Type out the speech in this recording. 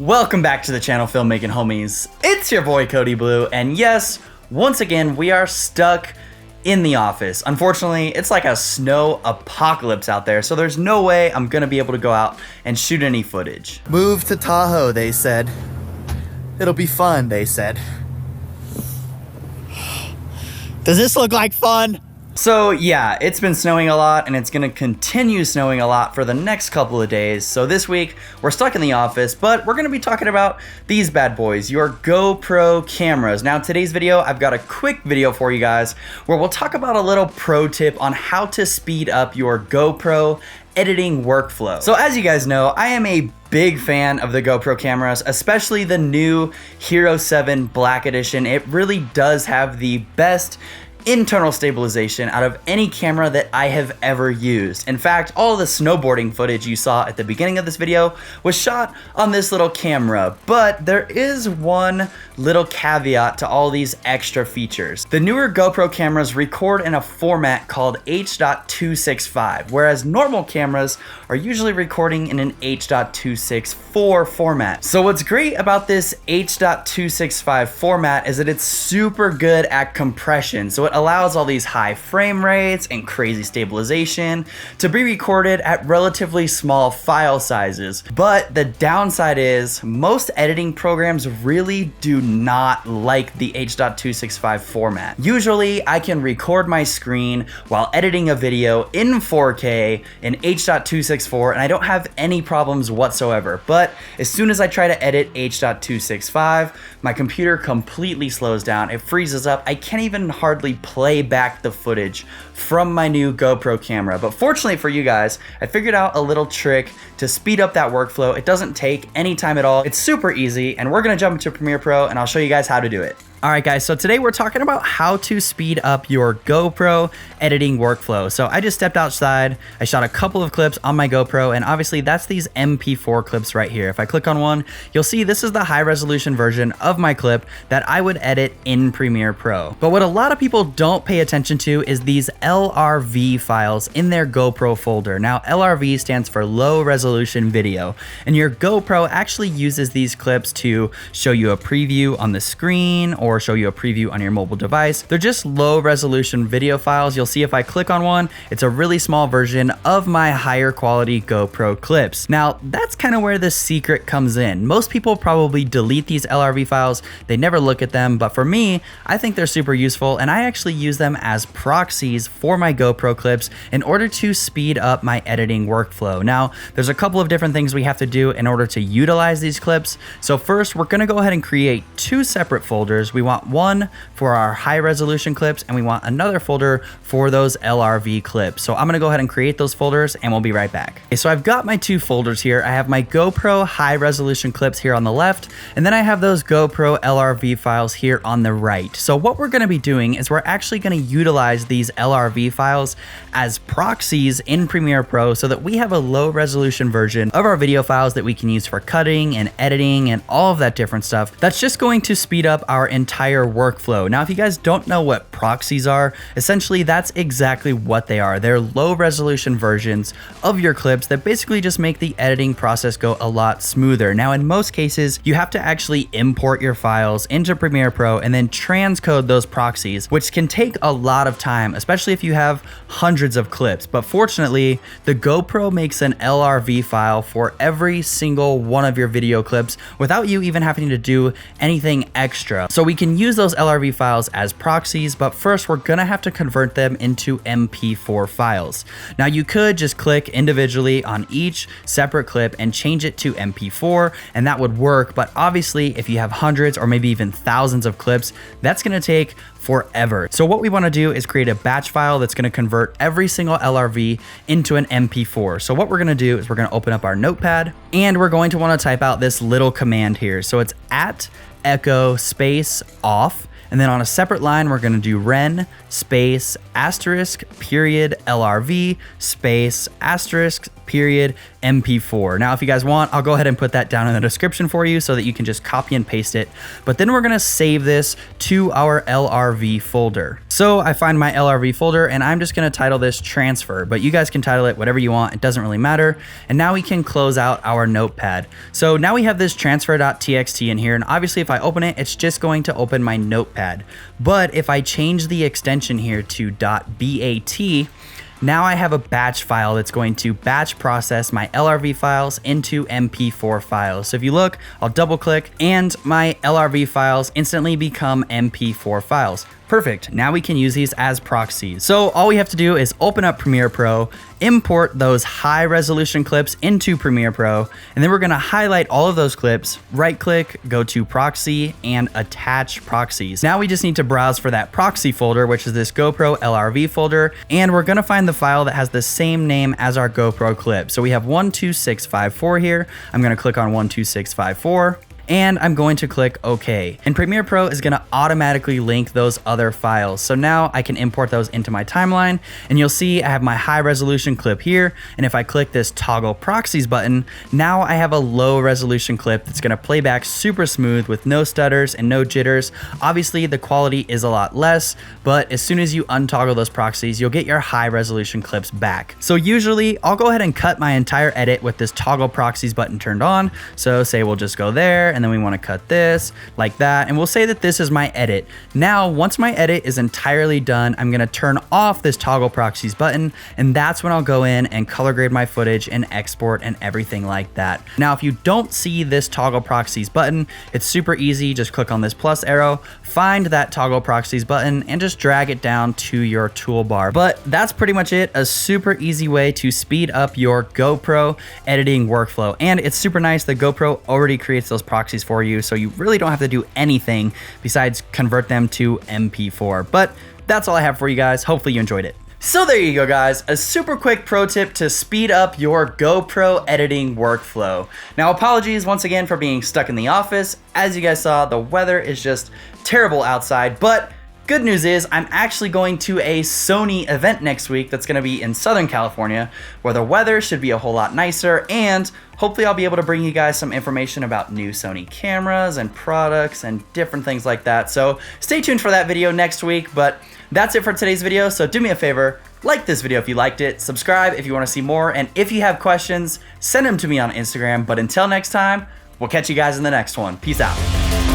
Welcome back to the channel, Filmmaking Homies. It's your boy Cody Blue, and yes, once again, we are stuck in the office. Unfortunately, it's like a snow apocalypse out there, so there's no way I'm gonna be able to go out and shoot any footage. Move to Tahoe, they said. It'll be fun, they said. Does this look like fun? So yeah, it's been snowing a lot and it's gonna continue snowing a lot for the next couple of days. So this week, we're stuck in the office, but we're gonna be talking about these bad boys, your GoPro cameras. Now today's video, I've got a quick video for you guys where we'll talk about a little pro tip on how to speed up your GoPro editing workflow. So as you guys know, I am a big fan of the GoPro cameras, especially the new Hero 7 Black Edition. It really does have the best internal stabilization out of any camera that I have ever used. In fact, all the snowboarding footage you saw at the beginning of this video was shot on this little camera, but there is one little caveat to all these extra features. The newer GoPro cameras record in a format called H.265, whereas normal cameras are usually recording in an H.264 format. So what's great about this H.265 format is that it's super good at compression. So it allows all these high frame rates and crazy stabilization to be recorded at relatively small file sizes. But the downside is most editing programs really do not like the H.265 format. Usually I can record my screen while editing a video in 4K in H.264 and I don't have any problems whatsoever. But as soon as I try to edit H.265, my computer completely slows down. It freezes up. I can't even hardly play back the footage from my new GoPro camera. But fortunately for you guys, I figured out a little trick to speed up that workflow. It doesn't take any time at all. It's super easy, and we're gonna jump into Premiere Pro and I'll show you guys how to do it. All right guys, so today we're talking about how to speed up your GoPro editing workflow. So I just stepped outside, I shot a couple of clips on my GoPro, and obviously that's these MP4 clips right here. If I click on one, you'll see this is the high resolution version of my clip that I would edit in Premiere Pro. But what a lot of people don't pay attention to is these LRV files in their GoPro folder. Now LRV stands for low resolution video, and your GoPro actually uses these clips to show you a preview on the screen or show you a preview on your mobile device. They're just low resolution video files. You'll see if I click on one, it's a really small version of my higher quality GoPro clips. Now that's kind of where the secret comes in. Most people probably delete these LRV files. They never look at them, but for me, I think they're super useful and I actually use them as proxies for my GoPro clips in order to speed up my editing workflow. Now, there's a couple of different things we have to do in order to utilize these clips. So first, we're gonna go ahead and create two separate folders. We want one for our high resolution clips and we want another folder for those LRV clips. So I'm gonna go ahead and create those folders and we'll be right back. Okay, so I've got my two folders here. I have my GoPro high resolution clips here on the left, and then I have those GoPro LRV files here on the right. So what we're gonna be doing is we're actually gonna utilize these LRV files as proxies in Premiere Pro so that we have a low resolution version of our video files that we can use for cutting and editing and all of that different stuff. That's just going to speed up our entire workflow. Now, if you guys don't know what proxies are, essentially that's exactly what they are. They're low resolution versions of your clips that basically just make the editing process go a lot smoother. Now, in most cases, you have to actually import your files into Premiere Pro and then transcode those proxies, which can take a lot of time, especially if you have hundreds of clips. But fortunately, the GoPro makes an LRV file for every single one of your video clips without you even having to do anything extra. So we can use those LRV files as proxies, but first we're gonna have to convert them into MP4 files. Now you could just click individually on each separate clip and change it to MP4, and that would work, but obviously if you have hundreds or maybe even thousands of clips, that's gonna take forever. So what we wanna do is create a batch file that's gonna convert every single LRV into an MP4. So what we're gonna do is we're gonna open up our notepad and we're going to wanna type out this little command here. So it's @echo space off, and then on a separate line, we're gonna do ren space asterisk period LRV space asterisk period MP4. Now, if you guys want, I'll go ahead and put that down in the description for you so that you can just copy and paste it. But then we're gonna save this to our LRV folder. So I find my LRV folder and I'm just gonna title this transfer, but you guys can title it whatever you want. It doesn't really matter. And now we can close out our notepad. So now we have this transfer.txt in here. And obviously if I open it, it's just going to open my notepad. But if I change the extension here to .bat, now I have a batch file that's going to batch process my LRV files into MP4 files. So if you look, I'll double click and my LRV files instantly become MP4 files. Perfect. Now we can use these as proxies. So all we have to do is open up Premiere Pro, import those high resolution clips into Premiere Pro, and then we're gonna highlight all of those clips, right click, go to proxy, and attach proxies. Now we just need to browse for that proxy folder, which is this GoPro LRV folder, and we're gonna find the file that has the same name as our GoPro clip. So we have 12654 here. I'm gonna click on 12654. And I'm going to click OK. And Premiere Pro is gonna automatically link those other files. So now I can import those into my timeline and you'll see I have my high resolution clip here. And if I click this toggle proxies button, now I have a low resolution clip that's gonna play back super smooth with no stutters and no jitters. Obviously the quality is a lot less, but as soon as you untoggle those proxies, you'll get your high resolution clips back. So usually I'll go ahead and cut my entire edit with this toggle proxies button turned on. So say we'll just go there, and then we want to cut this like that, and we'll say that this is my edit. Now once my edit is entirely done, I'm going to turn off this toggle proxies button, and that's when I'll go in and color grade my footage and export and everything like that. Now if you don't see this toggle proxies button, it's super easy. Just click on this plus arrow, find that toggle proxies button, and just drag it down to your toolbar. But that's pretty much it. A super easy way to speed up your GoPro editing workflow, and it's super nice that GoPro already creates those proxies for you, so you really don't have to do anything besides convert them to MP4. But that's all I have for you guys. Hopefully you enjoyed it. So there you go, guys. A super quick pro tip to speed up your GoPro editing workflow. Now, apologies once again for being stuck in the office. As you guys saw, the weather is just terrible outside, but good news is I'm actually going to a Sony event next week that's going to be in Southern California, where the weather should be a whole lot nicer, and hopefully I'll be able to bring you guys some information about new Sony cameras and products and different things like that. So stay tuned for that video next week, but that's it for today's video. So do me a favor, like this video if you liked it, subscribe if you want to see more, and if you have questions, send them to me on Instagram. But until next time, we'll catch you guys in the next one. Peace out.